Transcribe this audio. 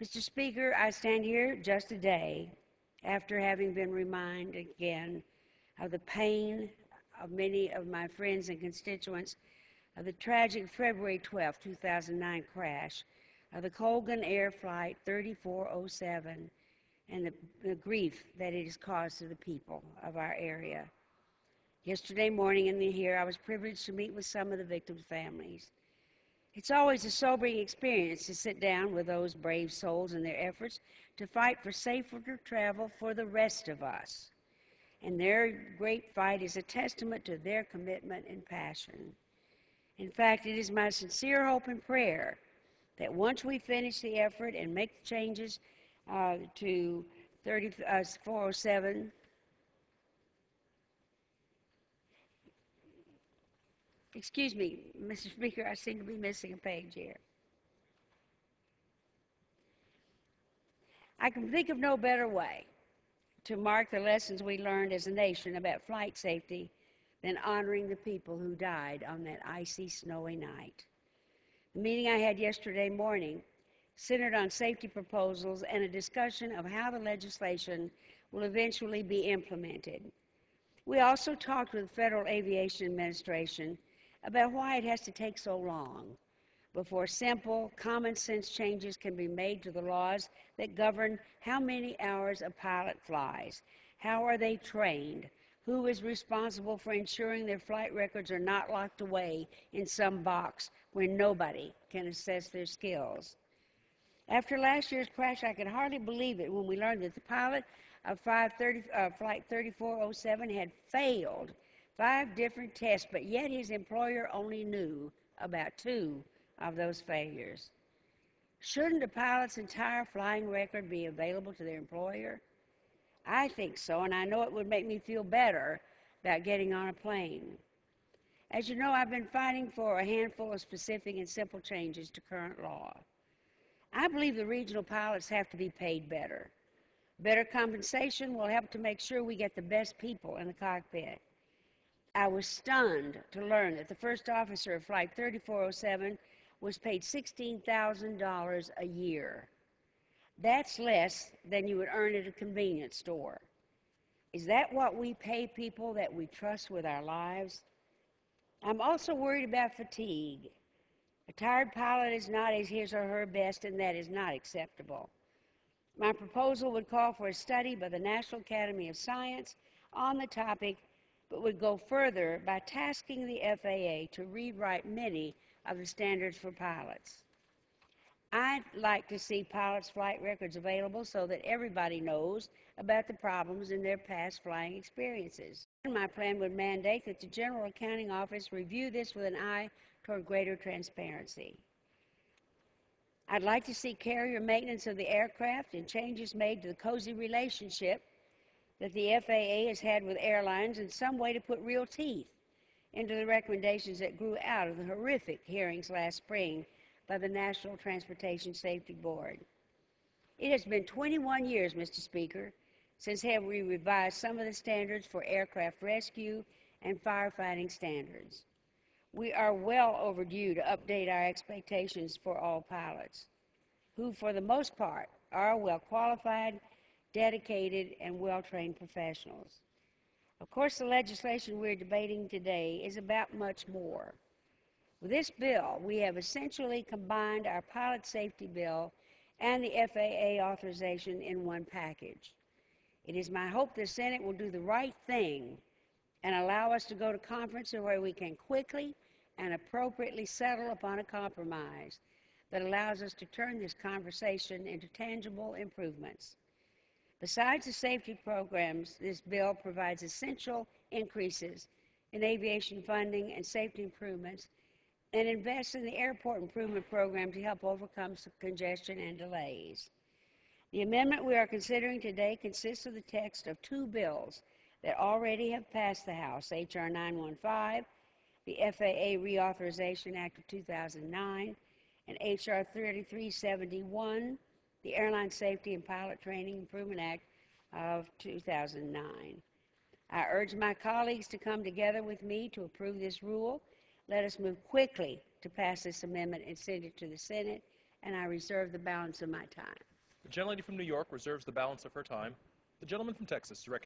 Mr. Speaker, I stand here just a day after having been reminded again of the pain of many of my friends and constituents of the tragic February 12, 2009 crash of the Colgan Air Flight 3407 and the grief that it has caused to the people of our area. Yesterday morning here, I was privileged to meet with some of the victims' families. It's always a sobering experience to sit down with those brave souls in their efforts to fight for safer travel for the rest of us. And their great fight is a testament to their commitment and passion. In fact, it is my sincere hope and prayer that once we finish the effort and make the changes to 3407, excuse me, Mr. Speaker, I seem to be missing a page here. I can think of no better way to mark the lessons we learned as a nation about flight safety than honoring the people who died on that icy, snowy night. The meeting I had yesterday morning centered on safety proposals and a discussion of how the legislation will eventually be implemented. We also talked with the Federal Aviation Administration about why it has to take so long before simple, common sense changes can be made to the laws that govern how many hours a pilot flies, how are they trained, who is responsible for ensuring their flight records are not locked away in some box where nobody can assess their skills. After last year's crash, I could hardly believe it when we learned that the pilot of Flight 3407 had failed 5 different tests, but yet his employer only knew about 2 of those failures. Shouldn't a pilot's entire flying record be available to their employer? I think so, and I know it would make me feel better about getting on a plane. As you know, I've been fighting for a handful of specific and simple changes to current law. I believe the regional pilots have to be paid better. Better compensation will help to make sure we get the best people in the cockpit. I was stunned to learn that the first officer of Flight 3407 was paid $16,000 a year. That's less than you would earn at a convenience store. Is that what we pay people that we trust with our lives? I'm also worried about fatigue. A tired pilot is not at his or her best, and that is not acceptable. My proposal would call for a study by the National Academy of Science on the topic, but would go further by tasking the FAA to rewrite many of the standards for pilots. I'd like to see pilots' flight records available so that everybody knows about the problems in their past flying experiences. My plan would mandate that the General Accounting Office review this with an eye toward greater transparency. I'd like to see carrier maintenance of the aircraft and changes made to the cozy relationship that the FAA has had with airlines and some way to put real teeth into the recommendations that grew out of the horrific hearings last spring by the National Transportation Safety Board. It has been 21 years, Mr. Speaker, since we revised some of the standards for aircraft rescue and firefighting standards. We are well overdue to update our expectations for all pilots, who for the most part are well qualified, dedicated, and well-trained professionals. Of course, the legislation we're debating today is about much more. With this bill, we have essentially combined our pilot safety bill and the FAA authorization in one package. It is my hope the Senate will do the right thing and allow us to go to conference where we can quickly and appropriately settle upon a compromise that allows us to turn this conversation into tangible improvements. Besides the safety programs, this bill provides essential increases in aviation funding and safety improvements and invests in the airport improvement program to help overcome some congestion and delays. The amendment we are considering today consists of the text of 2 bills that already have passed the House, H.R. 915, the FAA Reauthorization Act of 2009, and H.R. 3371, the Airline Safety and Pilot Training Improvement Act of 2009. I urge my colleagues to come together with me to approve this rule. Let us move quickly to pass this amendment and send it to the Senate and I reserve the balance of my time. The gentlelady from New York reserves the balance of her time. The gentleman from Texas is recognized.